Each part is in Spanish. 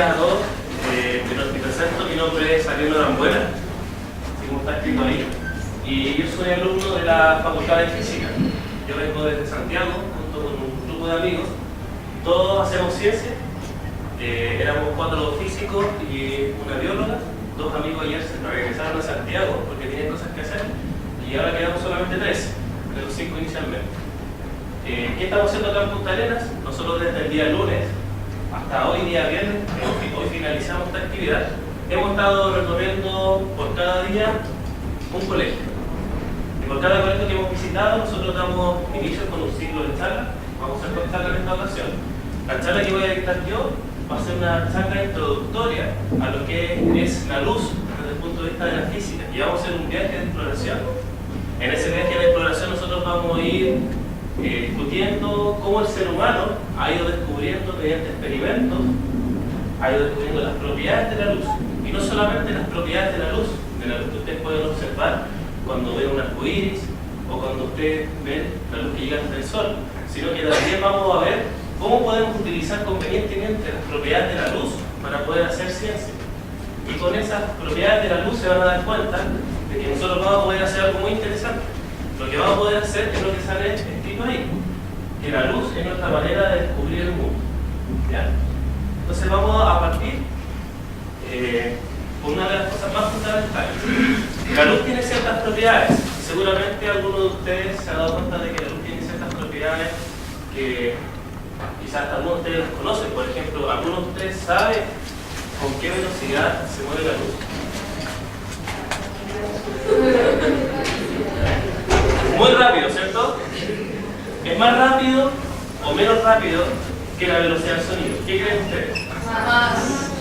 días a todos. Me presento, mi nombre es Ariel Norambuena, así como está escrito ahí, y yo soy alumno de la Facultad de Física. Yo vengo desde Santiago, junto con un grupo de amigos. Todos hacemos ciencia. Éramos 4 físicos y una bióloga. 2 amigos ayer se regresaron a Santiago porque tenían cosas que hacer, y ahora quedamos solamente 3 de los 5 inicialmente. ¿Qué estamos haciendo acá en Punta Arenas? Nosotros desde el día lunes hasta hoy día viernes, hoy finalizamos esta actividad, hemos estado recorriendo por cada día un colegio. Y por cada colegio que hemos visitado, nosotros damos inicio con un ciclo de charlas. Vamos a hacer 2 charlas en esta ocasión. La charla que voy a dictar yo va a ser una charla introductoria a lo que es la luz desde el punto de vista de la física. Y vamos a hacer un viaje de exploración. En ese viaje de exploración nosotros vamos a ir discutiendo cómo el ser humano ha ido descubriendo mediante experimentos, ha ido descubriendo las propiedades de la luz. Y no solamente las propiedades de la luz que ustedes pueden observar cuando ven un arcoíris o cuando ustedes ven la luz que llega desde el sol, sino que también vamos a ver cómo podemos utilizar convenientemente las propiedades de la luz para poder hacer ciencia. Y con esas propiedades de la luz se van a dar cuenta de que nosotros vamos a poder hacer algo muy interesante. Lo que vamos a poder hacer es lo que sale escrito ahí, que la luz es nuestra manera de descubrir el mundo. ¿Ya? Entonces vamos a partir con una de las cosas más fundamentales. La luz tiene ciertas propiedades. Seguramente alguno de ustedes se ha dado cuenta de que la luz tiene ciertas propiedades que quizás hasta algunos de ustedes las conocen. Por ejemplo, ¿alguno de ustedes sabe con qué velocidad se mueve la luz? Muy rápido, ¿cierto? ¿Es más rápido o menos rápido que la velocidad del sonido? ¿Qué creen ustedes? Más.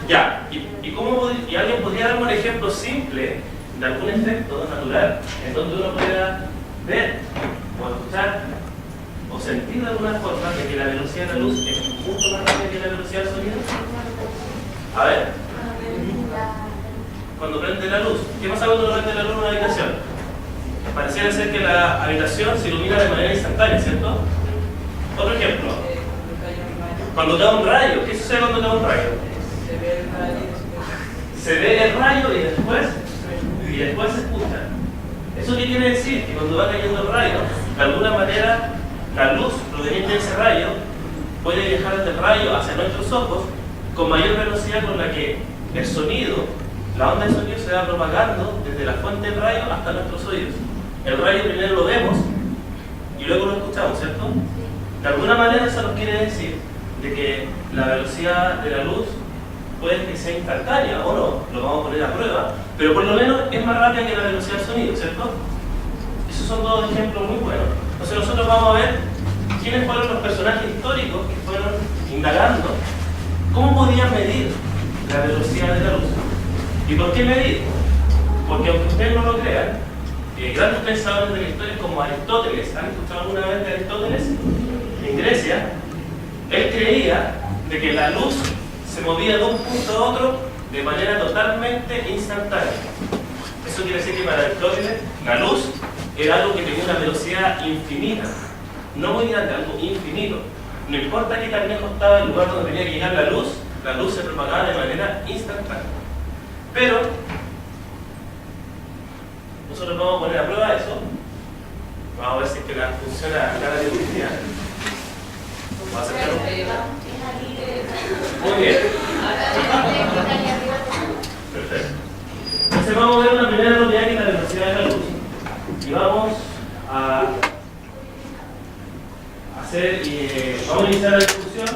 Ya, ¿y alguien podría darme un ejemplo simple de algún efecto natural en donde uno pueda ver o escuchar o sentir de alguna forma de que la velocidad de la luz es mucho más rápida que la velocidad del sonido? A ver. Cuando prende la luz. ¿Qué pasa cuando prende la luz en una habitación? Pareciera ser que la habitación se ilumina de manera instantánea, ¿cierto? Otro ejemplo. Cuando cae un rayo. ¿Qué sucede cuando cae un rayo? Se ve el rayo y después se escucha. ¿Eso qué quiere decir? Que cuando va cayendo el rayo, de alguna manera la luz proveniente de ese rayo puede viajar desde el rayo hacia nuestros ojos con mayor velocidad con la que el sonido, la onda de sonido se va propagando desde la fuente del rayo hasta nuestros oídos. El rayo primero lo vemos y luego lo escuchamos, ¿cierto? De alguna manera eso nos quiere decir de que la velocidad de la luz puede que sea instantánea o no, lo vamos a poner a prueba, pero por lo menos es más rápida que la velocidad del sonido, ¿cierto? Esos son 2 ejemplos muy buenos. Entonces nosotros vamos a ver quiénes fueron los personajes históricos que fueron indagando cómo podían medir la velocidad de la luz. ¿Y por qué medir? Porque aunque ustedes no lo crean, grandes pensadores de la historia como Aristóteles, ¿han escuchado alguna vez de Aristóteles? En Grecia, él creía de que la luz se movía de un punto a otro de manera totalmente instantánea. Eso quiere decir que para Aristóteles la luz era algo que tenía una velocidad infinita, no muy grande, algo infinito. No importa qué tan lejos estaba el lugar donde tenía que llegar la luz se propagaba de manera instantánea. Pero nosotros vamos a poner a prueba eso. Vamos a ver si es que funciona acá la electricidad. Vamos a acercarlo. Muy bien. Perfecto. Entonces vamos a ver una primera propiedad que es la velocidad de la luz. Y vamos a iniciar la discusión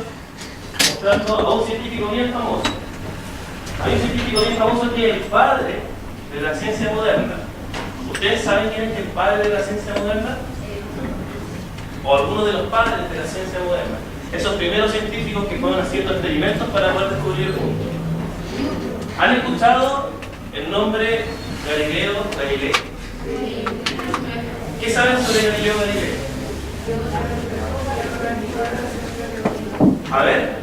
mostrando a un científico bien famoso. Hay un científico bien famoso que es el padre de la ciencia moderna. ¿Ustedes saben quién es el padre de la ciencia moderna? O alguno de los padres de la ciencia moderna. Esos primeros científicos que fueron haciendo experimentos para poder descubrir el mundo. ¿Han escuchado el nombre Galileo Galilei? ¿Qué saben sobre Galileo Galilei? A ver.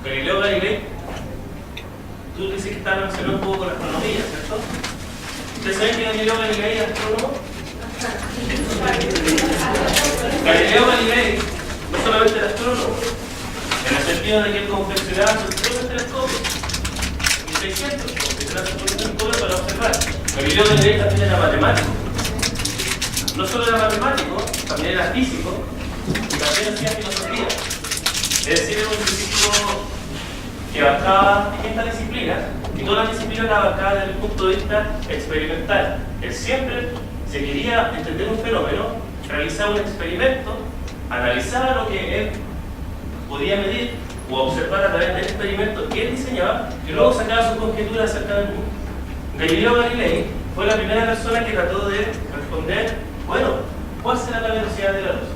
Galileo Galilei, tú dices que está relacionado un poco con la astronomía, ¿cierto? ¿Ustedes saben que Galileo Galilei es astrónomo? Galileo Galilei no solamente era astrónomo, en el sentido de que él confeccionaba sus propios telescopios. 1600, confeccionaba sus propios telescopios para observar. Galileo Galilei también era matemático. No solo era matemático, también era físico y también hacía filosofía. Es decir, era un físico que abarcaba distintas disciplinas y todas las disciplinas las abarcaba desde el punto de vista experimental. Él siempre, si quería entender un fenómeno, realizaba un experimento, analizaba lo que él podía medir o observar a través del experimento que él diseñaba y luego sacaba sus conjeturas acerca del mundo. Galileo Galilei fue la primera persona que trató de responder, bueno, ¿cuál será la velocidad de la luz?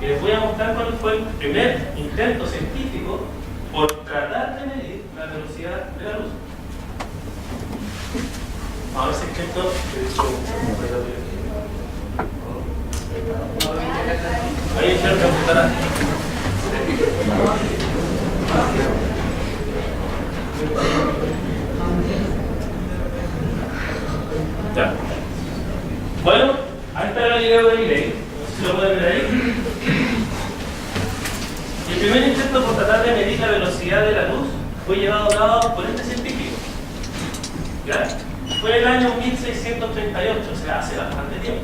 Y les voy a mostrar cuál fue el primer intento científico por tratar de medir la velocidad de la luz. A ver si es que esto... Ahí hicieron que apuntará. Ya. Bueno, ahí está Galileo Galilei. No sé si lo pueden ver ahí. Y el primer intento por tratar de medir la velocidad de la luz fue llevado a cabo por este científico. ¿Ya? Fue en el año 1638, o sea, hace bastante tiempo.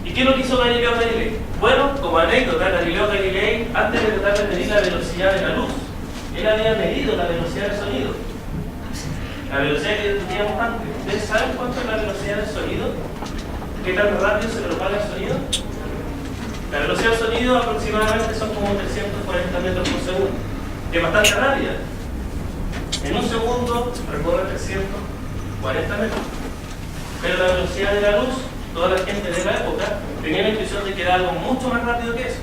¿Y qué es lo que hizo Galileo Galilei? Bueno, como anécdota, Galileo Galilei, antes de tratar de medir la velocidad de la luz, él había medido la velocidad del sonido. La velocidad que discutíamos antes. ¿Ustedes saben cuánto es la velocidad del sonido? ¿Qué tan rápido se propaga el sonido? La velocidad del sonido aproximadamente son como 340 metros por segundo, que es bastante rápida. En un segundo recorre 340 metros. Pero la velocidad de la luz, toda la gente de la época tenía la intuición de que era algo mucho más rápido que eso.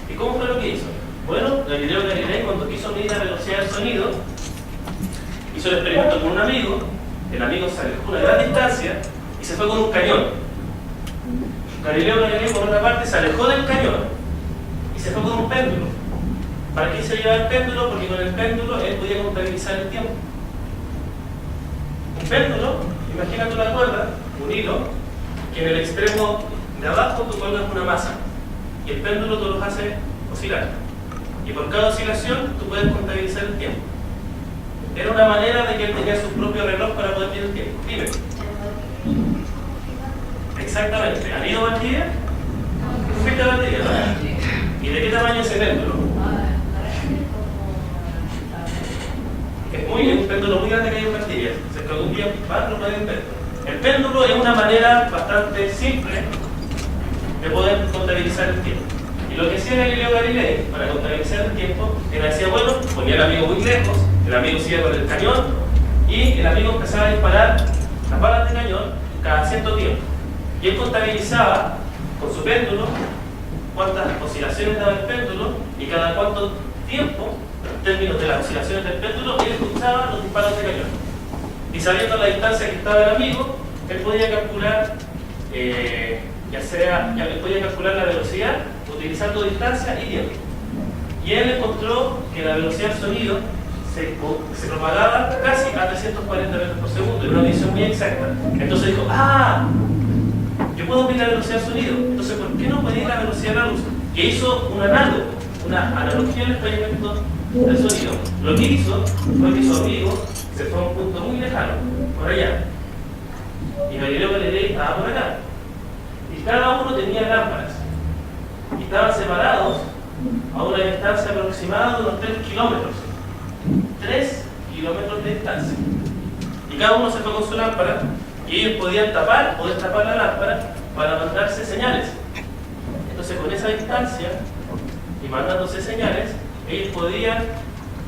¿Y cómo fue lo que hizo? Bueno, Galileo Galilei, cuando quiso medir la velocidad del sonido, hizo el experimento con un amigo. El amigo se alejó a una gran distancia y se fue con un cañón. Galileo Galilei, por otra parte, se alejó del cañón y se fue con un péndulo. ¿Para qué se llevaba el péndulo? Porque con el péndulo él podía contabilizar el tiempo. Un péndulo, imagínate una cuerda, un hilo, que en el extremo de abajo tú colgas una masa y el péndulo tú los hace oscilar. Y por cada oscilación tú puedes contabilizar el tiempo. Era una manera de que él tenía su propio reloj para poder medir el tiempo. Dime. Exactamente. ¿Han ido a Valdivia? ¿Fuiste a Valdivia? ¿Y de qué tamaño es el péndulo? Es un péndulo muy grande que hay en Valdivia. Si que algún día van, lo pueden ver. El péndulo es una manera bastante simple de poder contabilizar el tiempo. Y lo que hacía Galileo Galilei para contabilizar el tiempo era decía, bueno, ponía al amigo muy lejos, el amigo se iba con el cañón y el amigo empezaba a disparar las balas de cañón cada cierto tiempo. Y él contabilizaba con su péndulo cuántas oscilaciones daba el péndulo y cada cuánto tiempo, en términos de las oscilaciones del péndulo, él escuchaba los disparos de cañón. Y sabiendo la distancia que estaba el amigo, él podía calcular, podía calcular la velocidad utilizando distancia y tiempo. Y él encontró que la velocidad del sonido se propagaba casi a 340 metros por segundo, en una medición muy exacta. Entonces dijo, yo puedo medir la velocidad del sonido, entonces ¿por qué no medir la velocidad de la luz? Que hizo un análogo, una analogía al experimento del sonido. Lo que hizo fue que su amigo se fue a un punto muy lejano, por allá. Y Galileo Galilei estaba por acá. Y cada uno tenía lámparas. Y estaban separados a una distancia aproximada de unos 3 kilómetros. 3 kilómetros de distancia. Y cada uno se fue con su lámpara. Y ellos podían tapar o destapar la lámpara para mandarse señales. Entonces, con esa distancia y mandándose señales, ellos podían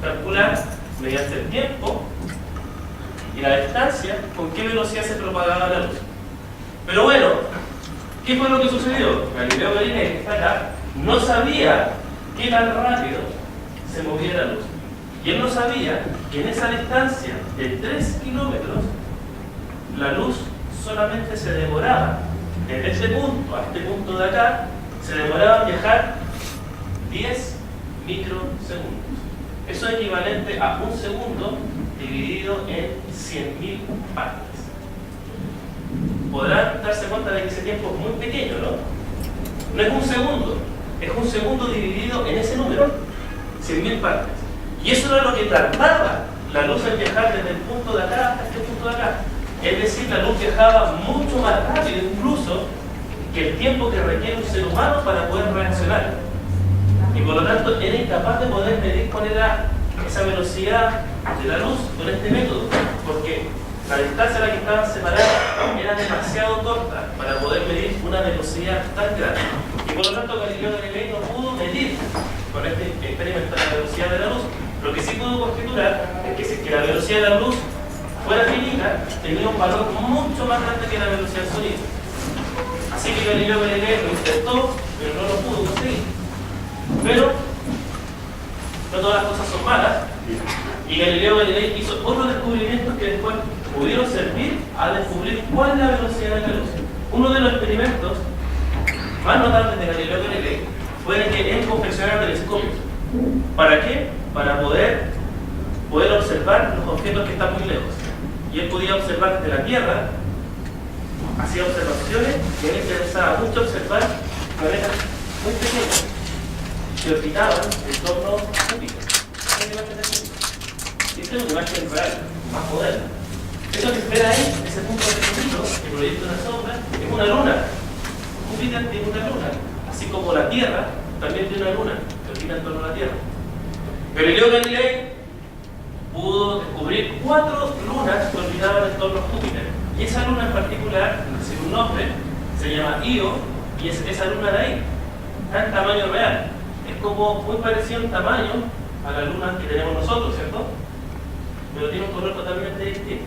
calcular mediante el tiempo y la distancia con qué velocidad se propagaba la luz. Pero bueno, ¿qué fue lo que sucedió? Galileo Galilei, que está acá, no sabía qué tan rápido se movía la luz. Y él no sabía que en esa distancia de 3 kilómetros la luz solamente se demoraba, desde este punto a este punto de acá, se demoraba en viajar 10 microsegundos. Eso es equivalente a un segundo dividido en 100.000 partes. podrán darse cuenta de que ese tiempo es muy pequeño, ¿no? No es un segundo, es un segundo dividido en ese número, 100.000 partes. Y eso era lo que tardaba la luz en viajar desde el punto de acá hasta este punto de acá. Es decir, la luz viajaba mucho más rápido incluso que el tiempo que requiere un ser humano para poder reaccionar. Y por lo tanto era incapaz de poder medir cuál era esa velocidad de la luz con este método, porque la distancia a la que estaban separadas era demasiado corta para poder medir una velocidad tan grande. Y por lo tanto Galileo Galilei no pudo medir con este experimento la velocidad de la luz. Lo que sí pudo conjeturar es que si es que la velocidad de la luz fuera finita, tenía un valor mucho más grande que la velocidad del sonido. Así que Galileo Galilei lo intentó, pero no lo pudo conseguir. Pero no todas las cosas son malas, y Galileo Galilei hizo otros descubrimientos que después pudieron servir a descubrir cuál es la velocidad de la luz. Uno de los experimentos más notables de Galileo Galilei fue de que él confeccionara telescopios. ¿Para qué? Para poder observar los objetos que están muy lejos. Y él podía observar desde la Tierra, hacía observaciones, y a él le interesaba mucho observar planetas muy pequeños que orbitaban en torno a Júpiter. Y esta es una imagen real, más moderna. Eso que espera ahí, ese punto pequeñito que proyecta una sombra, es una luna. Júpiter tiene una luna, así como la Tierra también tiene una luna que orbita en torno a la Tierra. Galileo Galilei pudo descubrir 4 lunas que orbitaban en torno a Júpiter. Y esa luna en particular, recibe un nombre, se llama Io, y es esa luna de ahí, está en tamaño real. Es como muy parecido en tamaño a la luna que tenemos nosotros, ¿cierto? Pero tiene un color totalmente distinto.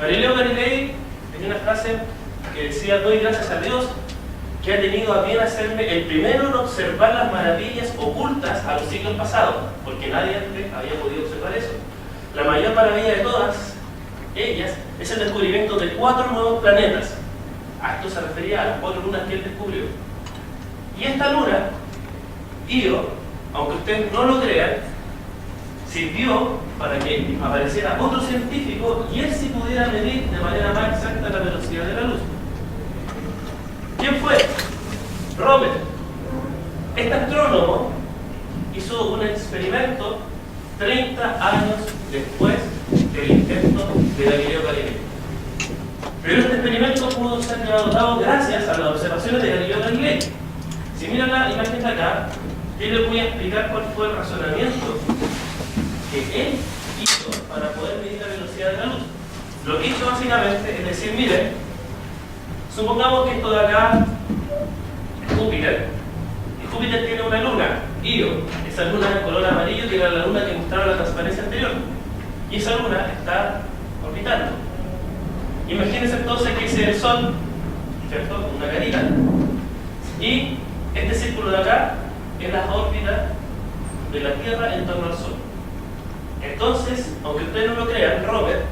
Galileo Galilei tenía una frase que decía: doy gracias a Dios que ha tenido a bien hacerme el primero en observar las maravillas ocultas a los siglos pasados, porque nadie antes había podido observar eso. La mayor maravilla de todas ellas es el descubrimiento de 4 nuevos planetas. A esto se refería a las 4 lunas que él descubrió. Y esta luna, Io, aunque ustedes no lo crean, sirvió para que apareciera otro científico y él sí pudiera medir de manera más exacta la velocidad de la luz. ¿Quién fue? Romer. Este astrónomo hizo un experimento 30 años después del intento de Galileo Galilei. Pero este experimento pudo ser llevado a cabo gracias a las observaciones de Galileo Galilei. Si miran la imagen de acá, yo les voy a explicar cuál fue el razonamiento que él hizo para poder medir la velocidad de la luz. Lo que hizo básicamente es decir, miren, supongamos que esto de acá es Júpiter, y Júpiter tiene una luna, Io, esa luna de color amarillo que era la luna que mostraba la transparencia anterior, y esa luna está orbitando. Imagínense entonces que ese es el Sol, ¿cierto? Una carita, y este círculo de acá es la órbita de la Tierra en torno al Sol. Entonces, aunque ustedes no lo crean, Robert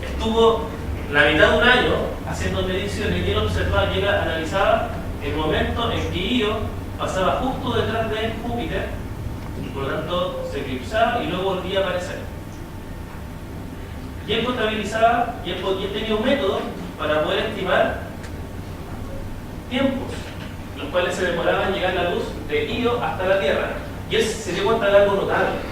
estuvo la mitad de un año haciendo mediciones y él observaba y él analizaba el momento en que Io pasaba justo detrás de Júpiter y por lo tanto se eclipsaba y luego volvía a aparecer. Y él contabilizaba y él tenía un método para poder estimar tiempos, los cuales se demoraban en llegar la luz de Io hasta la Tierra. Y él se dio cuenta de algo notable.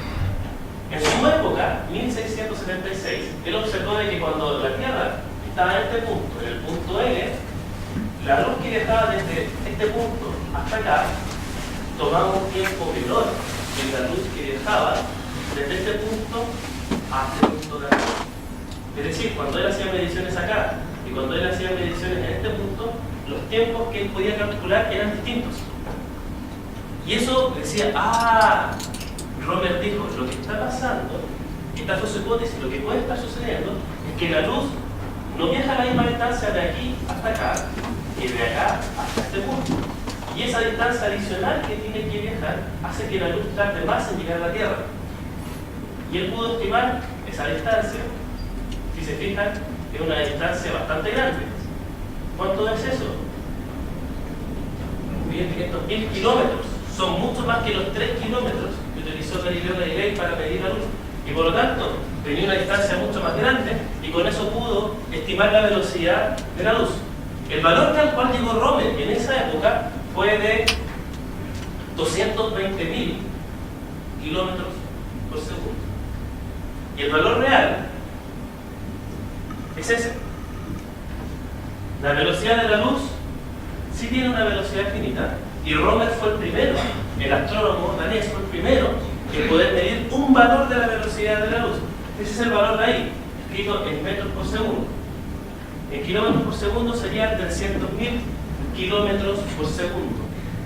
En su época, 1676, él observó de que cuando la Tierra estaba en este punto, en el punto L, la luz que viajaba desde este punto hasta acá tomaba un tiempo menor que la luz que viajaba desde este punto a este punto de acá. Es decir, cuando él hacía mediciones acá y cuando él hacía mediciones en este punto, los tiempos que él podía calcular eran distintos. Y eso decía, Romer dijo, lo que está pasando, esta fue su hipótesis, lo que puede estar sucediendo es que la luz no viaja a la misma distancia de aquí hasta acá que de acá hasta este punto. Y esa distancia adicional que tiene que viajar hace que la luz tarde más en llegar a la Tierra. Y él pudo estimar esa distancia, si se fijan, es una distancia bastante grande. ¿Cuánto es eso? 1.500.000 kilómetros. Son mucho más que los 3 kilómetros que utilizó Galileo Galilei para medir la luz. Y por lo tanto, tenía una distancia mucho más grande y con eso pudo estimar la velocidad de la luz. El valor al cual llegó Rommel en esa época fue de 220.000 kilómetros por segundo. Y el valor real es ese. La velocidad de la luz sí tiene una velocidad finita, y Rommel fue el primero, el astrónomo danés fue el primero en poder medir un valor de la velocidad de la luz. Ese es el valor de ahí, escrito en metros por segundo. En kilómetros por segundo serían 300.000 kilómetros por segundo.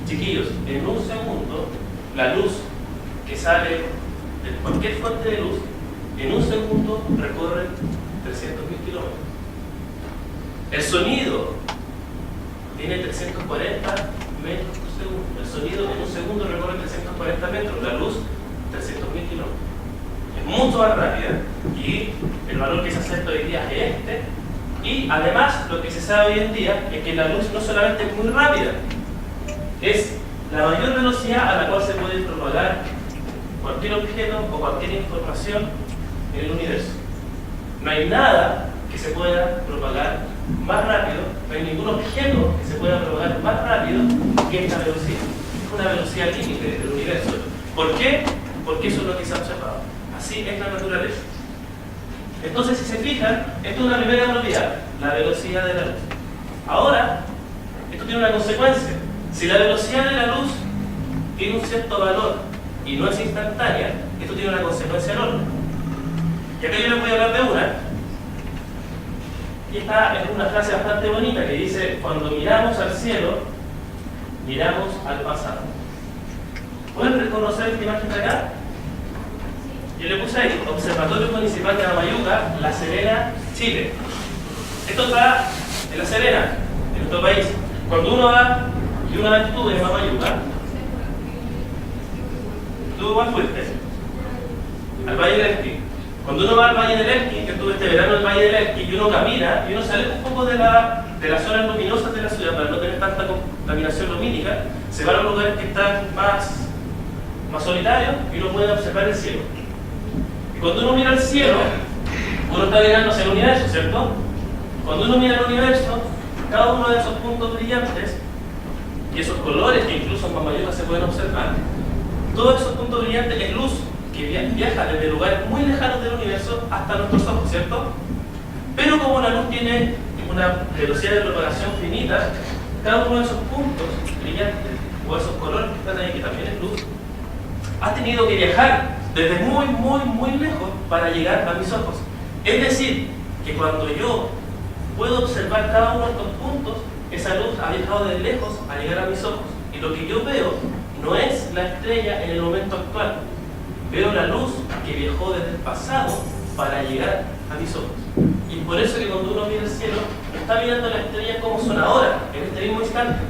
Chiquillos, en un segundo, la luz que sale de cualquier fuente de luz, en un segundo recorre 300.000 kilómetros. El sonido tiene 340 metros por segundo. El sonido en un segundo recorre 340 metros. La luz, 300.000 kilómetros. Es mucho más rápida, y el valor que se acepta hoy día es este. Y además, lo que se sabe hoy en día es que la luz no solamente es muy rápida, es la mayor velocidad a la cual se puede propagar cualquier objeto o cualquier información en el universo. No hay nada que se pueda propagar más rápido, no hay ningún objeto que se pueda propagar más rápido que esta velocidad. Es una velocidad límite del universo. ¿Por qué? Porque eso es lo que se ha observado. Así es la naturaleza. Entonces, si se fijan, esto es una primera propiedad, la velocidad de la luz. Ahora, esto tiene una consecuencia. Si la velocidad de la luz tiene un cierto valor y no es instantánea, esto tiene una consecuencia enorme. Y acá yo les voy a hablar de una. Y esta es una frase bastante bonita que dice: cuando miramos al cielo, miramos al pasado. ¿Pueden reconocer esta imagen de acá? Yo le puse ahí, Observatorio Municipal de Mamayuca, La Serena, Chile. Esto está en La Serena, en nuestro país. Cuando uno va, y una vez estuve en Mamayuca, ¿tú igual fuiste? Al Valle del Elqui. Cuando uno va al Valle del Elqui, que estuve este verano en el Valle del Elqui, y uno camina, y uno sale un poco de las zonas luminosas de la ciudad para no tener tanta contaminación lumínica, se va a los lugares que están más solitarios, y uno puede observar el cielo. Y cuando uno mira el cielo, uno está mirando hacia el universo, ¿cierto? Cuando uno mira el universo, cada uno de esos puntos brillantes y esos colores que incluso en Mamayuca se pueden observar, todos esos puntos brillantes es luz que viaja desde lugares muy lejanos del universo hasta nuestros ojos, ¿cierto? Pero como la luz tiene una velocidad de propagación finita, cada uno de esos puntos brillantes o esos colores que están ahí, que también es luz, ha tenido que viajar desde muy, muy, muy lejos para llegar a mis ojos. Es decir, que cuando yo puedo observar cada uno de estos puntos, esa luz ha viajado de lejos a llegar a mis ojos. Y lo que yo veo no es la estrella en el momento actual. Veo la luz que viajó desde el pasado para llegar a mis ojos. Y por eso que cuando uno mira el cielo, está mirando las estrellas como son ahora, en este mismo instante.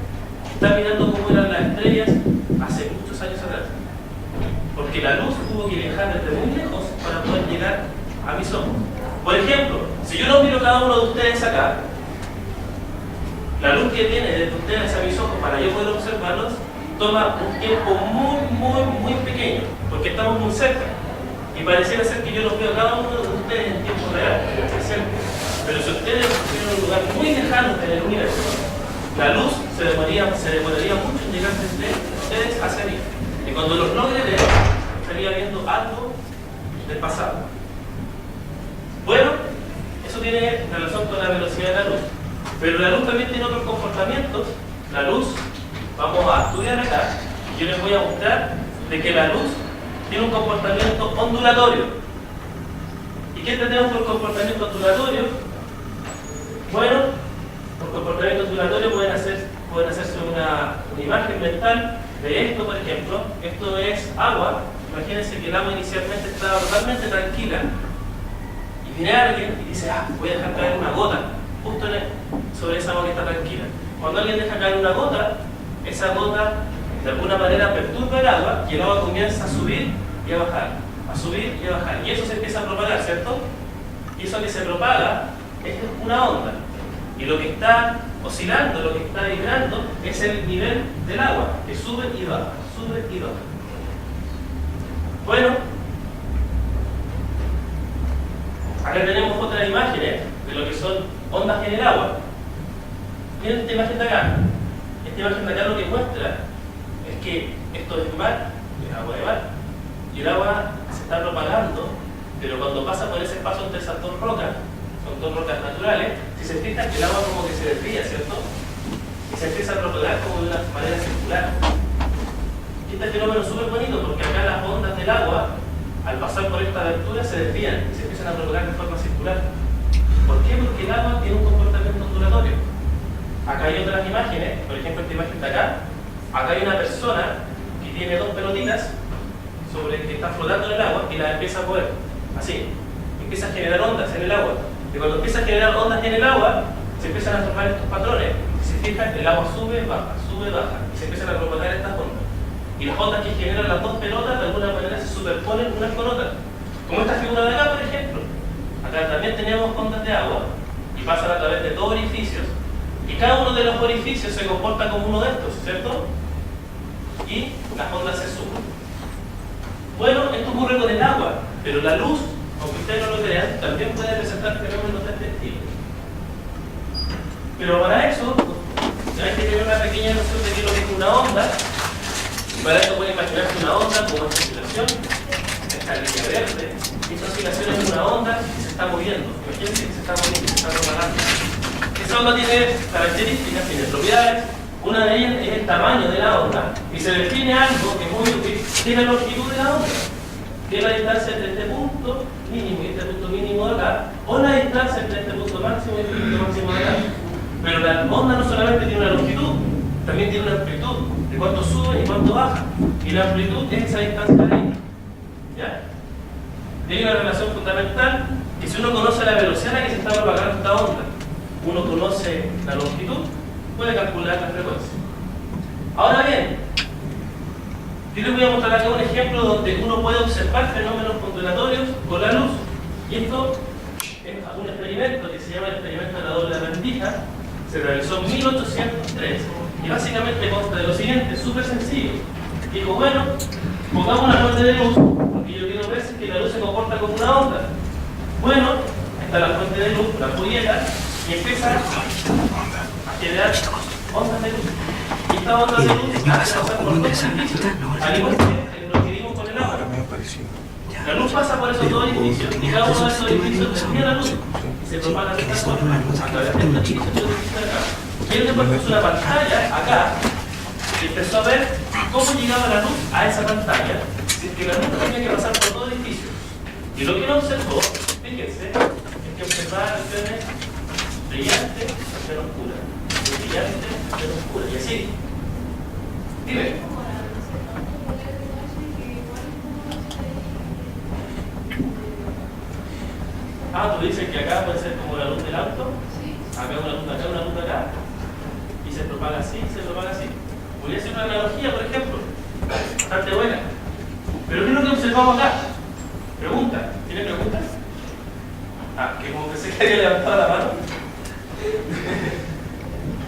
Está mirando cómo eran las estrellas hace muchos años atrás. Porque la luz tuvo que viajar desde muy lejos para poder llegar a mis ojos. Por ejemplo, si yo no miro cada uno de ustedes acá, la luz que viene desde ustedes a mis ojos para yo poder observarlos toma un tiempo muy, muy, muy pequeño, porque estamos muy cerca. Y pareciera ser que yo los veo cada uno de ustedes en tiempo real, pero si ustedes estuvieran en un lugar muy lejano en el universo, la luz se demoraría mucho en llegar desde ustedes hacia mí. Y cuando los logre ver, estaría viendo algo del pasado. Bueno, eso tiene relación con la velocidad de la luz. Pero la luz también tiene otros comportamientos. La luz, vamos a estudiar acá, y yo les voy a mostrar de que la luz tiene un comportamiento ondulatorio. ¿Y qué entendemos por comportamiento ondulatorio? Bueno, por comportamiento ondulatorio pueden hacerse una imagen mental de esto, por ejemplo. Esto es agua. Imagínense que el agua inicialmente estaba totalmente tranquila, y viene alguien y dice: voy a dejar caer una gota justo sobre esa agua que está tranquila. Cuando alguien deja caer una gota, esa gota de alguna manera perturba el agua, y el agua comienza a subir y a bajar, a subir y a bajar, y eso se empieza a propagar, ¿cierto? Y eso que se propaga es una onda, y lo que está oscilando, lo que está vibrando es el nivel del agua, que sube y baja, sube y baja. Bueno, acá tenemos otras imágenes de lo que son ondas en el agua. Miren esta imagen de acá. Esta imagen de acá lo que muestra es que esto es mar, es agua de mar, y el agua se está propagando, pero cuando pasa por ese espacio entre esas dos rocas, son dos rocas naturales, si se fijan el agua como que se desvía, ¿cierto? Y se empieza a propagar como de una manera circular. Y este fenómeno es súper bonito porque acá las ondas del agua, al pasar por esta abertura, se desvían y se empiezan a propagar de forma circular. ¿Por qué? Porque el agua tiene un comportamiento ondulatorio. Acá hay otras imágenes, por ejemplo esta imagen de acá. Acá hay una persona que tiene dos pelotitas que está flotando en el agua y las empieza a mover. Así. Empieza a generar ondas en el agua. Y cuando empieza a generar ondas en el agua, se empiezan a formar estos patrones. Si se fijan, el agua sube, baja, y se empiezan a propagar estas ondas. Y las ondas que generan las dos pelotas de alguna manera se superponen unas con otras. Como esta figura de acá, por ejemplo. Acá también tenemos ondas de agua y pasan a través de dos orificios. Y cada uno de los orificios se comporta como uno de estos, ¿cierto? Y las ondas se suman. Bueno, esto ocurre con el agua, pero la luz, aunque ustedes no lo crean, también puede presentar fenómenos de este estilo. Pero para eso, hay que tener una pequeña noción de qué es lo que es una onda. Y para eso pueden imaginarse una onda como esta oscilación, esta línea verde. Esta oscilación es una onda que se está moviendo. Imagínense que se está moviendo, se está propagando. Esa onda tiene características, tiene propiedades. Una de ellas es el tamaño de la onda. Y se define algo que es muy útil, que es la longitud de la onda. Que es la distancia entre este punto mínimo y este punto mínimo de acá, o la distancia entre este punto máximo y este punto máximo de acá. Pero la onda no solamente tiene una longitud, también tiene una amplitud, de cuánto sube y cuánto baja. Y la amplitud es esa distancia de ahí. ¿Ya? Y hay una relación fundamental, que si uno conoce la velocidad a la que se está propagando esta onda, uno conoce la longitud, puede calcular la frecuencia. Ahora bien, yo les voy a mostrar acá un ejemplo donde uno puede observar fenómenos ondulatorios con la luz. Y esto es un experimento que se llama el experimento de la doble rendija. Se realizó en 1803 y básicamente consta de lo siguiente, súper sencillo. Dijo, bueno, pongamos una fuente de luz, porque yo quiero ver si la luz se comporta como una onda. Bueno, ahí está la fuente de luz, la ampoleta, y empieza a generar ondas de luz. Y estas ondas de luz hacen pasar por dos edificios, al igual que lo que vimos con el agua. La luz pasa por esos dos edificios y cada uno de esos edificios desvía la luz y se propaga de esta forma a través de estos edificios y estos edificios de acá. Y él después puso una pantalla acá y empezó a ver cómo llegaba la luz a esa pantalla, si es que la luz tenía que pasar por todo edificio. Y lo que él observó, fíjense, es que observaba regiones brillantes, regiones oscuras, brillante, regiones oscuras, y así. Dime. Ah, tú dices que acá puede ser como la luz del auto, acá una luz de acá, una luz de acá, y se propaga así, se propaga así. Voy a hacer una analogía, por ejemplo, bastante buena. Pero ¿qué es lo que observamos acá? Pregunta, ¿tiene preguntas? Ah, que como pensé que había levantado la mano.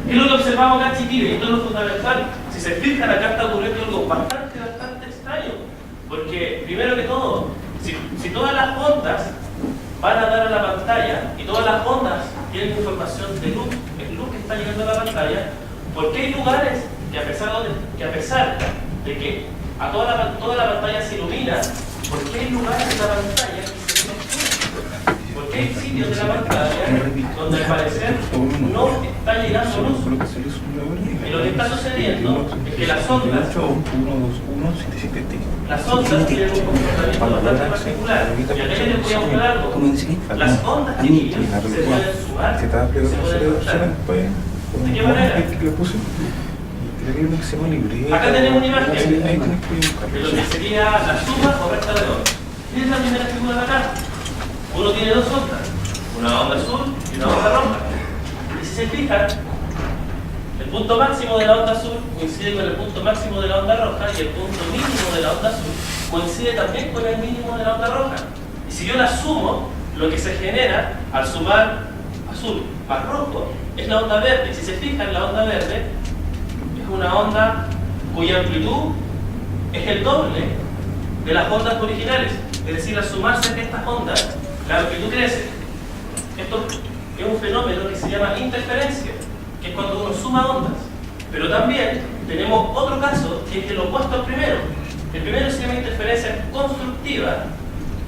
¿Qué es lo que observamos acá, chiquillos? Y esto es lo fundamental. Si se fijan, acá está ocurriendo algo bastante extraño. Porque, primero que todo, si todas las ondas van a dar a la pantalla y todas las ondas tienen información de luz, es luz que está llegando a la pantalla, porque hay lugares que a pesar de que a toda la pantalla se ilumina, porque hay lugares en la pantalla que se ilumina? Porque hay sitios de la pantalla donde al parecer no está llegando luz. Y lo que está sucediendo es que las ondas tienen un comportamiento bastante particular. Y acá les voy a mostrar algo. Las ondas chiquillas se pueden sumar, se pueden restar. ¿De qué manera? Acá tenemos una imagen de lo que sería la suma o resta de ondas. Esta es la primera figura de acá. Uno tiene dos ondas, una onda azul y una onda roja. Y si se fijan, el punto máximo de la onda azul coincide con el punto máximo de la onda roja y el punto mínimo de la onda azul coincide también con el mínimo de la onda roja. Y si yo la sumo, lo que se genera al sumar azul más rojo es la onda verde. Y si se fijan, la onda verde es una onda cuya amplitud es el doble de las ondas originales. Es decir, al sumarse estas ondas, la amplitud crece. Esto es un fenómeno que se llama interferencia, que que es cuando uno suma ondas. Pero también tenemos otro caso, que es el opuesto al primero. El primero se llama interferencia constructiva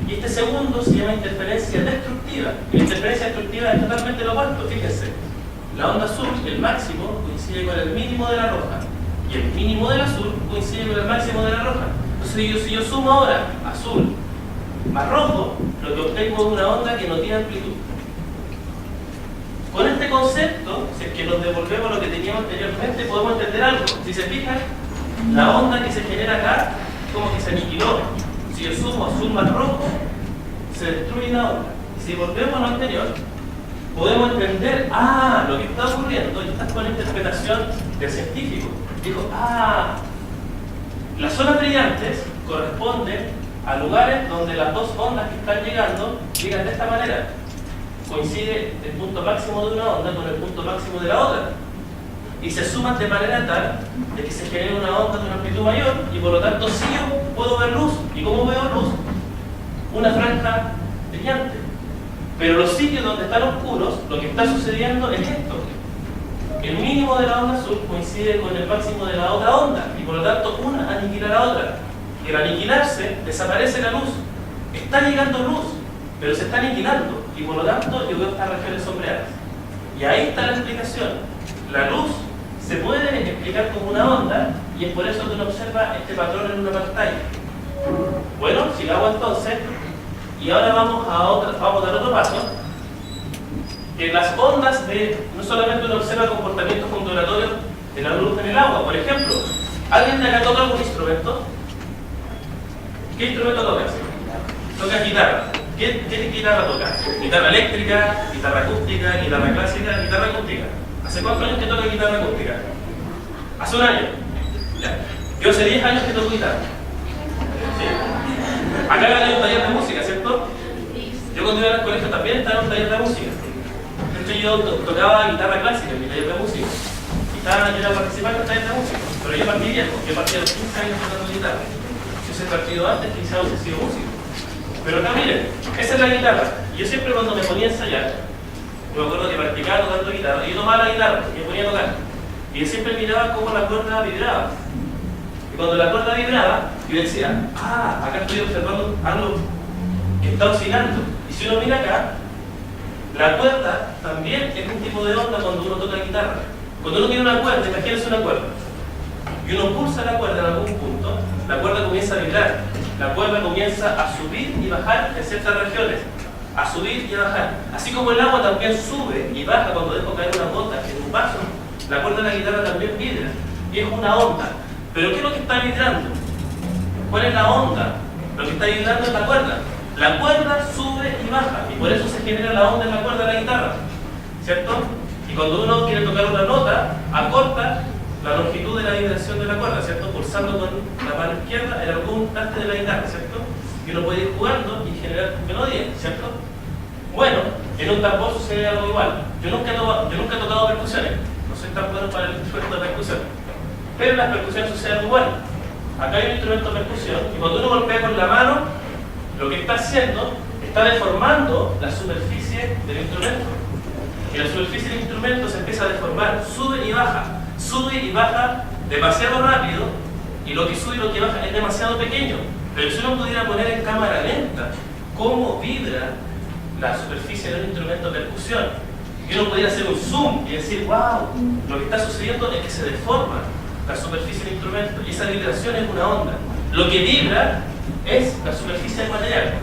y este segundo se llama interferencia destructiva. La interferencia destructiva es totalmente lo opuesto, fíjense. La onda azul, el máximo, coincide con el mínimo de la roja y el mínimo del azul coincide con el máximo de la roja. Entonces si yo sumo ahora azul más rojo, lo que obtengo es una onda que no tiene amplitud. Con este concepto, si es que nos devolvemos lo que teníamos anteriormente, podemos entender algo. Si se fijan, la onda que se genera acá es como que se aniquiló. Si yo sumo azul más rojo, se destruye la onda. Y si volvemos a lo anterior, podemos entender, lo que está ocurriendo, y esta es una interpretación del científico. Dijo, las zonas brillantes corresponden a lugares donde las dos ondas que están llegando llegan de esta manera. Coincide el punto máximo de una onda con el punto máximo de la otra. Y se suman de manera tal de que se genere una onda de una amplitud mayor y por lo tanto sí yo puedo ver luz. ¿Y cómo veo luz? Una franja brillante. Pero los sitios donde están oscuros, lo que está sucediendo es esto. El mínimo de la onda azul coincide con el máximo de la otra onda y por lo tanto una aniquila a la otra. Y al aniquilarse desaparece la luz. Está llegando luz, pero se está aniquilando y por lo tanto yo veo estas regiones sombreadas. Y ahí está la explicación. La luz se puede explicar como una onda y es por eso que uno observa este patrón en una pantalla. Bueno, sigamos entonces y ahora vamos a dar otro paso. Que las ondas no solamente uno observa comportamientos ondulatorios de la luz en el agua. Por ejemplo, ¿alguien de acá toca algún instrumento? ¿Qué instrumento tocas? Toca guitarra. ¿Qué guitarra toca? Guitarra eléctrica, guitarra acústica, guitarra clásica, guitarra acústica. ¿Hace cuántos años que toca guitarra acústica? Hace un año. Ya. Yo hace 10 años que toco guitarra. ¿Sí? Acá hay un taller de música, ¿cierto? Yo cuando iba al colegio también estaba en un taller de música. De hecho yo tocaba guitarra clásica en mi taller de música. Yo era participante del taller de música. Pero yo partí viejo, yo partí a los 15 años tocando guitarra. Yo he partido antes, quizás hubiese sido músico. Pero acá miren, esa es la guitarra. Yo siempre cuando me ponía a ensayar, yo me acuerdo que practicaba tocando guitarra, y yo tomaba la guitarra y me ponía a tocar. Y yo siempre miraba cómo la cuerda vibraba. Y cuando la cuerda vibraba, yo decía, acá estoy observando algo que está oscilando. Y si uno mira acá, la cuerda también es un tipo de onda cuando uno toca guitarra. Cuando uno tiene una cuerda, imagínense una cuerda, y uno pulsa la cuerda en algún punto, la cuerda comienza a vibrar. La cuerda comienza a subir y bajar en ciertas regiones, a subir y a bajar. Así como el agua también sube y baja cuando dejo caer una gota en un vaso, la cuerda de la guitarra también vibra y es una onda. Pero ¿qué es lo que está vibrando? ¿Cuál es la onda? Lo que está vibrando es la cuerda. La cuerda sube y baja y por eso se genera la onda en la cuerda de la guitarra, ¿cierto? Y cuando uno quiere tocar una nota, acorta la longitud de la vibración de la cuerda, ¿cierto? Pulsando con la mano izquierda en algún traste de la guitarra, ¿cierto? Y uno puede ir jugando y generar melodía, ¿cierto? Bueno, en un tambor sucede algo igual. Yo nunca he tocado percusiones, no soy tan bueno para el instrumento de percusión, pero en las percusiones sucede algo igual. Acá hay un instrumento de percusión y cuando uno golpea con la mano, lo que está haciendo, está deformando la superficie del instrumento. Y la superficie del instrumento se empieza a deformar, sube y baja demasiado rápido, y lo que sube y lo que baja es demasiado pequeño. Pero si uno pudiera poner en cámara lenta cómo vibra la superficie de un instrumento de percusión, y uno pudiera hacer un zoom y decir, wow, lo que está sucediendo es que se deforma la superficie del instrumento, y esa vibración es una onda. Lo que vibra es la superficie del material.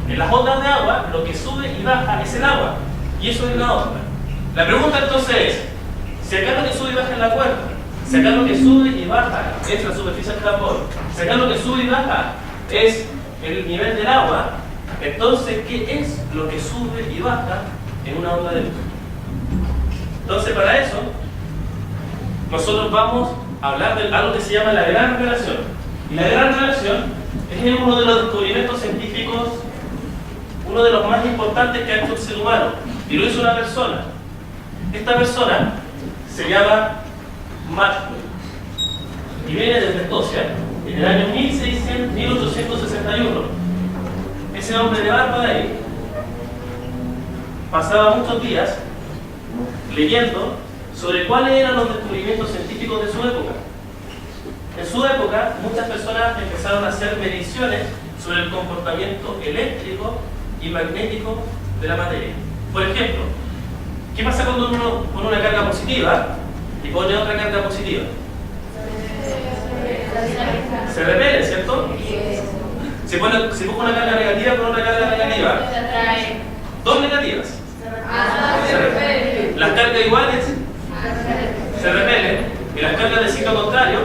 En las ondas de agua, lo que sube y baja es el agua, y eso es la onda. La pregunta entonces es, si acá lo que sube y baja es la cuerda, si acá lo que sube y baja es la superficie del tambor, si acá lo que sube y baja es el nivel del agua, entonces, ¿qué es lo que sube y baja en una onda de luz? Entonces, para eso, nosotros vamos a hablar de algo que se llama la gran relación. Y la gran relación es uno de los descubrimientos científicos, uno de los más importantes que ha hecho el ser humano, y lo hizo una persona. Esta persona se llama Maxwell y viene desde Escocia en el año 1861. Ese hombre de barba de ahí pasaba muchos días leyendo sobre cuáles eran los descubrimientos científicos de su época. En su época, muchas personas empezaron a hacer mediciones sobre el comportamiento eléctrico y magnético de la materia. Por ejemplo, ¿qué pasa cuando uno pone una carga positiva y pone otra carga positiva? Se repele, ¿cierto? Si pongo una carga negativa con otra carga negativa, dos negativas. Las cargas iguales se repelen y las cargas de signo contrario,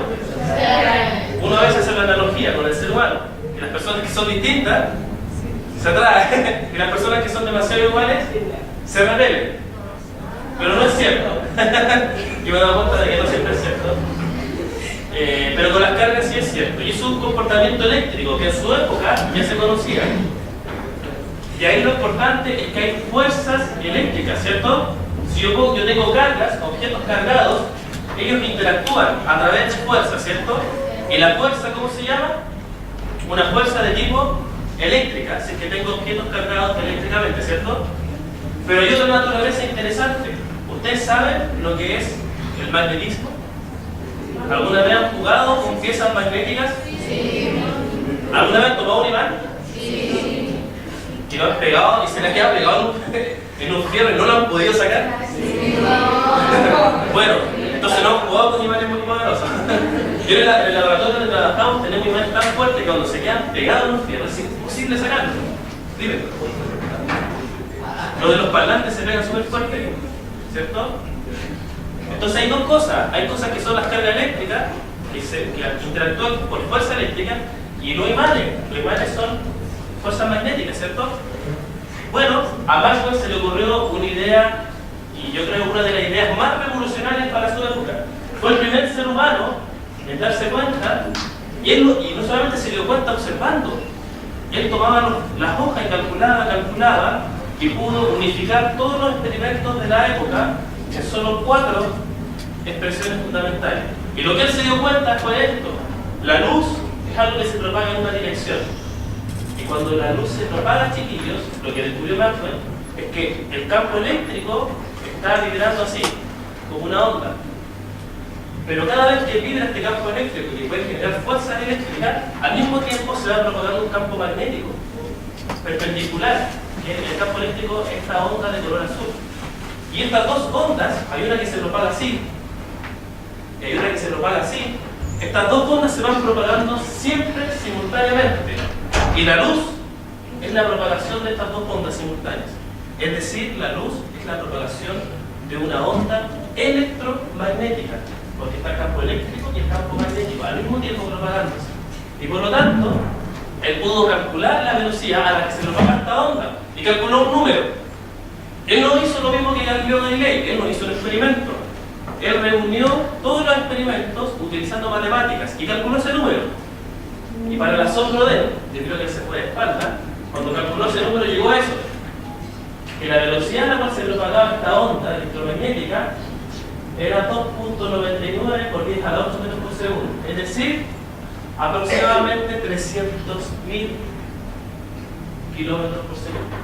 uno a veces hace la analogía con el ser humano, y las personas que son distintas se atraen y las personas que son demasiado iguales se repelen. Pero no es cierto. Y me he dado cuenta de que no siempre es cierto. Pero con las cargas sí es cierto. Y es un comportamiento eléctrico que en su época ya se conocía. Y ahí lo importante es que hay fuerzas eléctricas, ¿cierto? Si yo tengo cargas, objetos cargados, ellos interactúan a través de fuerzas, ¿cierto? Y la fuerza, ¿cómo se llama? Una fuerza de tipo eléctrica, si es que tengo objetos cargados eléctricamente, ¿cierto? Pero hay otra naturaleza interesante. ¿Ustedes saben lo que es el magnetismo? ¿Alguna vez han jugado con piezas magnéticas? Sí. ¿Alguna vez han tomado un imán? Sí. ¿Y lo han pegado y se les queda pegado en un fierro y no lo han podido sacar? Sí. Bueno, entonces no han jugado con imanes muy poderosos. Yo en el laboratorio donde trabajamos tenemos imanes tan fuertes que cuando se quedan pegados en un fierro es imposible sacarlos. Dime. Lo de los parlantes se pega súper fuerte, ¿cierto? Entonces hay dos cosas. Hay cosas que son las cargas eléctricas, que interactúan por fuerza eléctrica, y los imanes. Los imanes son fuerzas magnéticas, ¿cierto? Bueno, a Maxwell se le ocurrió una idea, y yo creo una de las ideas más revolucionarias para su época. Fue el primer ser humano en darse cuenta, y no solamente se dio cuenta observando, él tomaba las hojas y calculaba, y pudo unificar todos los experimentos de la época en solo 4 expresiones fundamentales. Y lo que él se dio cuenta fue esto: la luz es algo que se propaga en una dirección. Y cuando la luz se propaga, chiquillos, lo que descubrió Maxwell es que el campo eléctrico está vibrando así, como una onda. Pero cada vez que vibra este campo eléctrico y puede generar fuerza eléctrica, al mismo tiempo se va propagando un campo magnético perpendicular, que es el campo eléctrico, esta onda de color azul. Y estas dos ondas, hay una que se propaga así y hay una que se propaga así. Estas dos ondas se van propagando siempre simultáneamente, y la luz es la propagación de estas dos ondas simultáneas. Es decir, la luz es la propagación de una onda electromagnética, porque está el campo eléctrico y el campo magnético al mismo tiempo propagándose. Y por lo tanto, él pudo calcular la velocidad a la que se propaga esta onda y calculó un número. Él no hizo lo mismo que Galileo Galilei, él no hizo un experimento. Él reunió todos los experimentos utilizando matemáticas y calculó ese número. Y para el asombro de él, yo creo que él se fue de espalda, cuando calculó ese número llegó a eso: que la velocidad a la cual se propagaba esta onda electromagnética era 2.99 por 10 a la 8 metros por segundo, es decir, aproximadamente 300.000 kilómetros por segundo.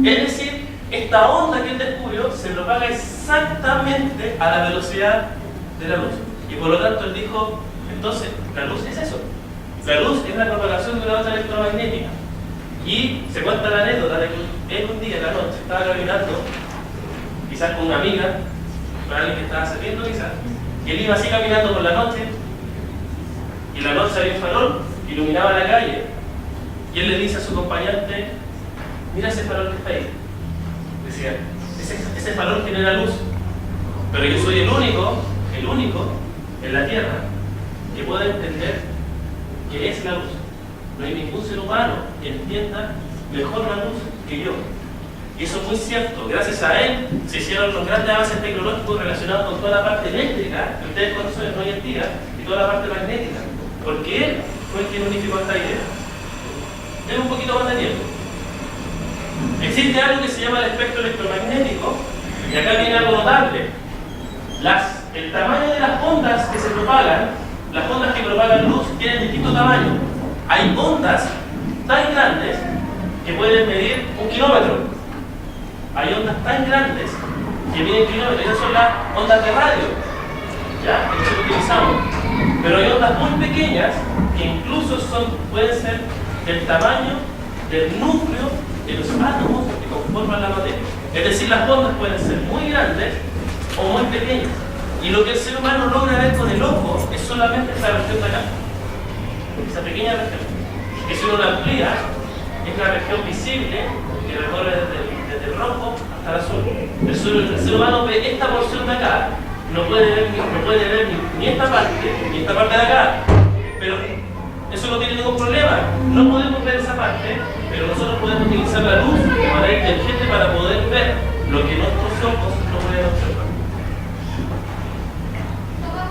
Es decir, esta onda que él descubrió se propaga exactamente a la velocidad de la luz. Y por lo tanto él dijo, entonces, la luz es eso. La luz es la propagación de una onda electromagnética. Y se cuenta la anécdota de que él un día en la noche estaba caminando, quizás con una amiga, con alguien que estaba saliendo quizás, y él iba así caminando por la noche, y en la noche había un farol que iluminaba la calle, y él le dice a su acompañante, mira ese farol que está ahí. Decía, ese farol genera luz, pero yo soy el único en la Tierra que puede entender qué es la luz. No hay ningún ser humano que entienda mejor la luz que yo. Y eso es muy cierto. Gracias a él se hicieron los grandes avances tecnológicos relacionados con toda la parte eléctrica que ustedes conocen hoy en día y toda la parte magnética, porque él fue el que unificó esta idea. Tengo un poquito más de tiempo. Existe algo que se llama el espectro electromagnético, y acá viene algo notable. El tamaño de las ondas que se propagan, las ondas que propagan luz, tienen distinto tamaño. Hay ondas tan grandes que pueden medir 1 kilómetro. Hay ondas tan grandes que miden kilómetros, esas son las ondas de radio, ¿ya? Que nosotros utilizamos. Pero hay ondas muy pequeñas que incluso pueden ser del tamaño del núcleo de los átomos que conforman la materia. Es decir, las ondas pueden ser muy grandes o muy pequeñas. Y lo que el ser humano logra ver con el ojo es solamente esta región de acá, esa pequeña región. Que si uno la amplía, es la región visible que recorre desde el rojo hasta el azul. El ser humano ve esta porción de acá, no puede ver ni esta parte de acá. Pero eso no tiene ningún problema. No podemos ver esa parte, pero nosotros podemos utilizar la luz de manera inteligente para poder ver lo que nuestros ojos no pueden observar.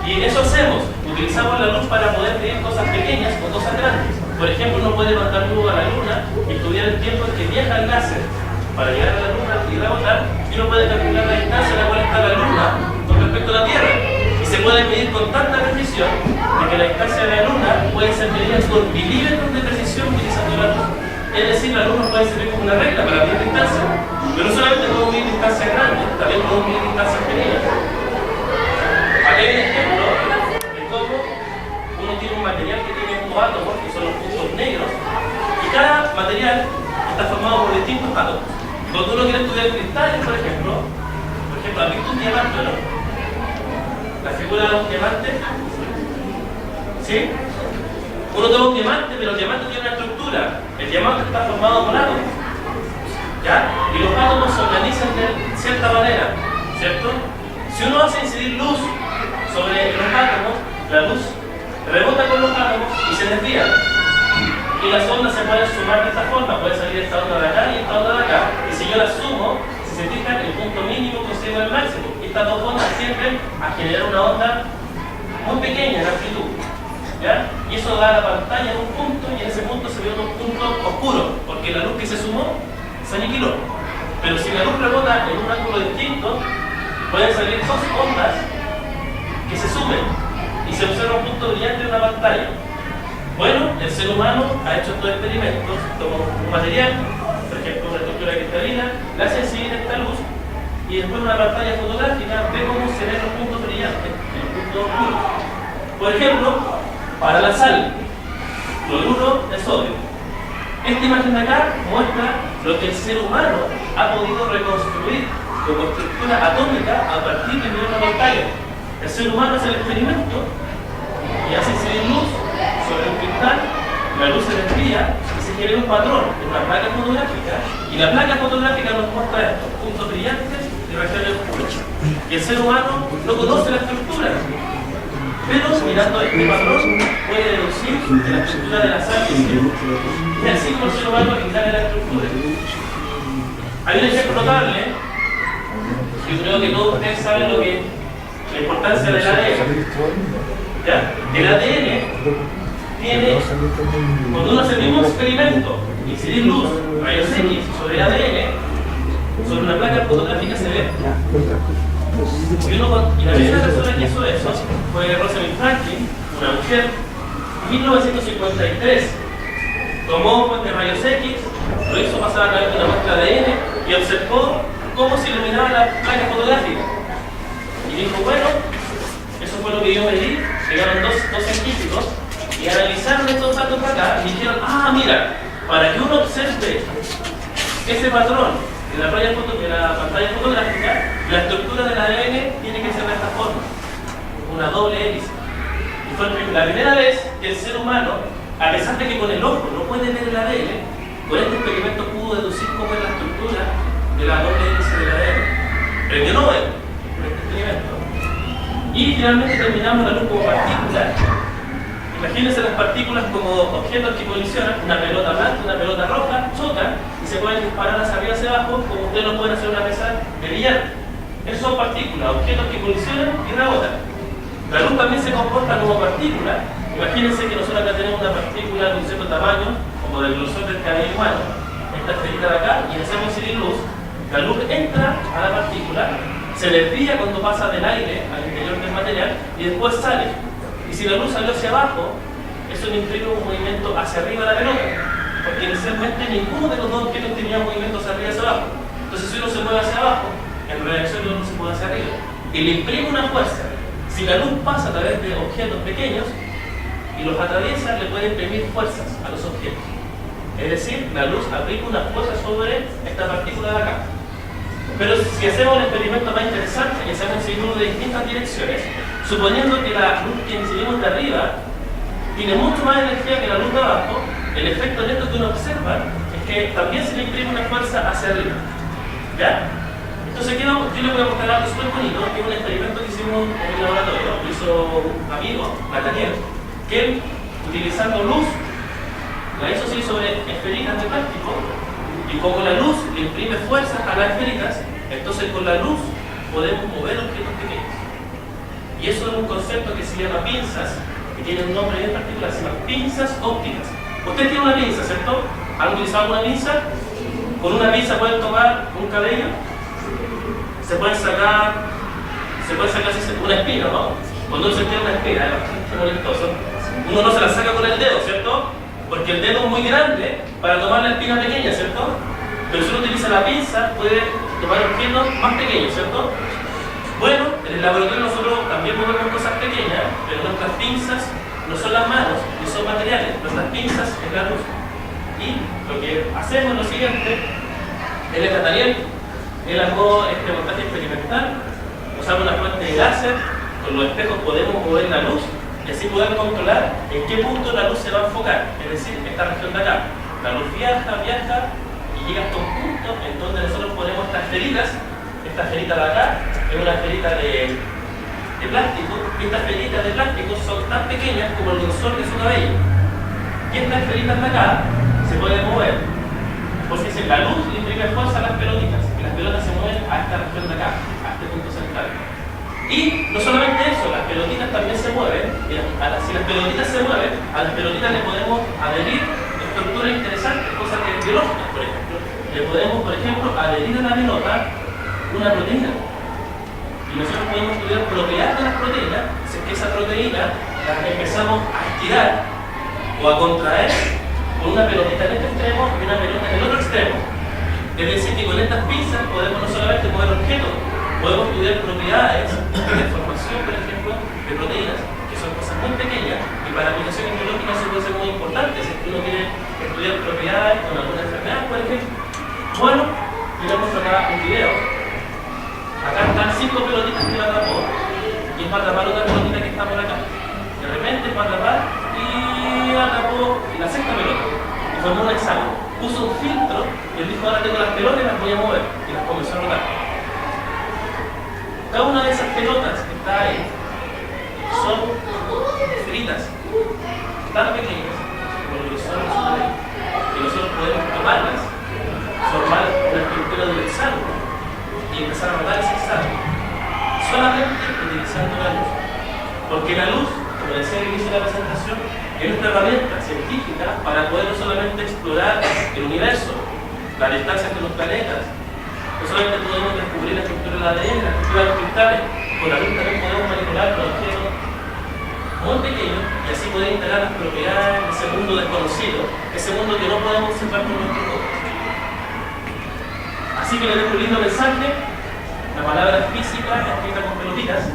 Y eso hacemos, utilizamos la luz para poder medir cosas pequeñas o cosas grandes. Por ejemplo, uno puede mandar luz a la luna y estudiar el tiempo en que viaja el láser para llegar a la luna y rebotar, y uno puede calcular la distancia a la cual está la luna con respecto a la Tierra. Y se puede medir con tanta precisión de que la distancia de la luna puede ser medida con milímetros de precisión utilizando la luz. Es decir, la luz nos puede servir como una regla para medir distancia. Pero no solamente podemos medir distancias grandes, también podemos medir distancias pequeñas. Aquí hay un ejemplo de cómo uno tiene un material que tiene estos átomos, que son los puntos negros, y cada material está formado por distintos átomos. Cuando uno quiere estudiar cristales, por ejemplo, ¿has visto un diamante o no? La figura de un diamante, ¿sí? Uno toma un diamante, pero el diamante tiene una estructura. El diamante está formado por átomos, ¿ya? Y los átomos se organizan de cierta manera, ¿cierto? Si uno hace incidir luz sobre los átomos, la luz rebota con los átomos y se desvía. Y las ondas se pueden sumar de esta forma, puede salir esta onda de acá y esta onda de acá. Y si yo las sumo, si se fijan, el punto mínimo consigue el máximo. Y estas dos ondas tienden a generar una onda muy pequeña en amplitud, ¿ya? Y eso da a la pantalla en un punto, y en ese punto se ve un punto oscuro, porque la luz que se sumó se aniquiló. Pero si la luz rebota en un ángulo distinto, pueden salir dos ondas que se sumen y se observa un punto brillante en una pantalla. Bueno, el ser humano ha hecho estos experimentos, toma un material, por ejemplo una estructura cristalina, le hace incidir esta luz y después una pantalla fotográfica ve cómo se ven los puntos brillantes y los puntos oscuros. Por ejemplo, para la sal, cloruro de sodio. Esta imagen de acá muestra lo que el ser humano ha podido reconstruir como estructura atómica a partir de una pantalla. El ser humano hace el experimento y hace incidir luz sobre un cristal, la luz se desvía y se genera un patrón en una placa fotográfica, y la placa fotográfica nos muestra estos puntos brillantes y regiones oscuras. Y el ser humano no conoce la estructura, pero mirando este patrón puede deducir de la estructura de la sal que hicimos. Y así como el ser humano indaga la estructura. Hay un ejemplo notable. Yo creo que todos ustedes saben la importancia del ADN. ¿Ya? El ADN tiene, cuando uno hace el mismo experimento, incidir luz, rayos X sobre ADN, sobre una placa fotográfica se ve. Y la primera persona que hizo eso fue Rosalind Franklin, una mujer, en 1953. Tomó fuentes rayos X, lo hizo pasar a través de una muestra de ADN y observó cómo se iluminaba la placa fotográfica. Y dijo, bueno, eso fue lo que yo medí. Llegaron dos científicos y analizaron estos datos acá y dijeron, mira, para que uno observe ese patrón en la pantalla fotográfica, la estructura del ADN tiene que ser de esta forma, una doble hélice. Y fue la primera vez que el ser humano, a pesar de que con el ojo no puede ver el ADN, con este experimento pudo deducir cómo es la estructura de la doble hélice del ADN. Premio Nobel por este experimento. Y finalmente terminamos la luz como partícula. Imagínense las partículas como objetos que colisionan, una pelota blanca, una pelota roja, chocan y se pueden disparar hacia arriba y hacia abajo, como ustedes lo pueden hacer en una mesa de billar. Esos son partículas, objetos que colisionan y rebotan. La luz también se comporta como partícula. Imagínense que nosotros acá tenemos una partícula de un cierto tamaño, como del grosor del cabello humano, esta esferita de acá, y hacemos incidir luz. La luz entra a la partícula, se desvía cuando pasa del aire al interior del material y después sale. Y si la luz salió hacia abajo, eso no implica un movimiento hacia arriba de la pelota, porque inicialmente ninguno de los dos objetos tenía movimiento hacia arriba y hacia abajo. Entonces si uno se mueve hacia abajo, en reacción de luz se puede hacia arriba y le imprime una fuerza. Si la luz pasa a través de objetos pequeños y los atraviesa, le puede imprimir fuerzas a los objetos. Es decir, la luz aplica una fuerza sobre esta partícula de acá. Pero si hacemos un experimento más interesante y hacemos incidimos de distintas direcciones, suponiendo que la luz que incidimos de arriba tiene mucho más energía que la luz de abajo, el efecto neto que uno observa es que también se le imprime una fuerza hacia arriba. ¿Ya? Entonces aquí yo les voy a mostrar algo súper bonito, que es un experimento que hicimos en el laboratorio, lo hizo un amigo, Nathaniel, que él, utilizando luz, la hizo así sobre esferitas de plástico, y como la luz le imprime fuerzas a las esferitas, entonces con la luz podemos mover objetos pequeños. Y eso es un concepto que se llama pinzas, que tiene un nombre bien particular, se llama pinzas ópticas. Usted tiene una pinza, ¿cierto? ¿Han utilizado una pinza? Con una pinza pueden tomar un cabello, se pueden sacar una espina, ¿no? Cuando uno se tiene una espina, es bastante molestoso, uno no se la saca con el dedo, ¿cierto? Porque el dedo es muy grande para tomar la espina pequeña, ¿cierto? Pero si uno utiliza la pinza, puede tomar objetos más pequeños, ¿cierto? Bueno, en el laboratorio nosotros también movemos cosas pequeñas, pero nuestras pinzas no son las manos, ni son materiales, nuestras pinzas es la luz. Y lo que hacemos es lo siguiente, él es Nathaniel, él armó este montaje experimental, usamos una fuente de láser, con los espejos podemos mover la luz y así poder controlar en qué punto la luz se va a enfocar, es decir, esta región de acá. La luz viaja y llega hasta un punto en donde nosotros ponemos estas esferitas. Esta esferita de acá es una esferita de plástico, y estas esferitas de plástico son tan pequeñas como el grosor de su cabello. Y estas esferitas de acá se pueden mover, porque si la luz le imprime fuerza a las pelotitas, y las pelotas se mueven a esta región de acá, a este punto central. Y no solamente eso, las pelotitas también se mueven, y si las pelotitas se mueven, a las pelotitas le podemos adherir estructuras interesantes, cosas biológicas, por ejemplo. Le podemos, por ejemplo, adherir a la pelota una proteína. Y nosotros podemos estudiar propiedades de las proteínas, si es que esa proteína la empezamos a estirar o a contraer con una pelotita en este extremo y una pelota en el otro extremo. Es decir, que con estas pinzas podemos no solamente mover objetos, podemos estudiar propiedades de formación, por ejemplo, de proteínas, que son cosas muy pequeñas y para aplicaciones biológicas eso puede ser muy importante. Si uno quiere estudiar propiedades con alguna enfermedad, por ejemplo. Bueno, yo les muestro acá un video. Acá están 5 pelotitas que la atrapó y es para atrapar otra pelotita que está por acá. De repente es para atrapar y atrapó la sexta pelota y formó un hexágono. Puso un filtro y él dijo: ahora tengo las pelotas y las voy a mover, y las comenzó a rotar. Cada una de esas pelotas que está ahí son fritas tan pequeñas como lo que son los cabellos, y nosotros podemos tomarlas, formar una estructura de un hexágono y empezar a rotar ese hexágono solamente utilizando la luz, porque la luz, como decía al inicio de la presentación, es nuestra herramienta científica para poder no solamente explorar el universo, la distancia entre los planetas, no solamente podemos descubrir la estructura del ADN, la estructura de los cristales, con la luz también podemos manipular los objetos muy pequeños y así poder integrar las propiedades de ese mundo desconocido, ese mundo que no podemos observar con nuestros ojos. Así que les dejo un lindo mensaje. La palabra física escrita con pelotitas,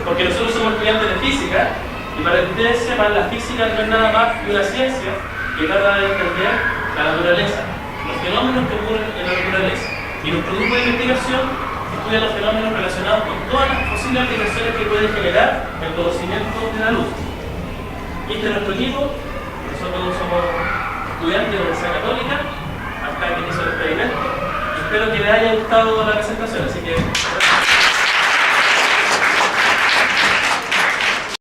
porque nosotros somos estudiantes de física y para que ustedes sepan, la física no es nada más que una ciencia que trata de entender la naturaleza, los fenómenos que ocurren en la naturaleza. Y nuestro grupo de investigación estudia los fenómenos relacionados con todas las posibles aplicaciones que puede generar el conocimiento de la luz. Y este es nuestro equipo. Nosotros somos estudiantes de la Universidad Católica, acá que hizo el experimento. Espero que les haya gustado la presentación, así que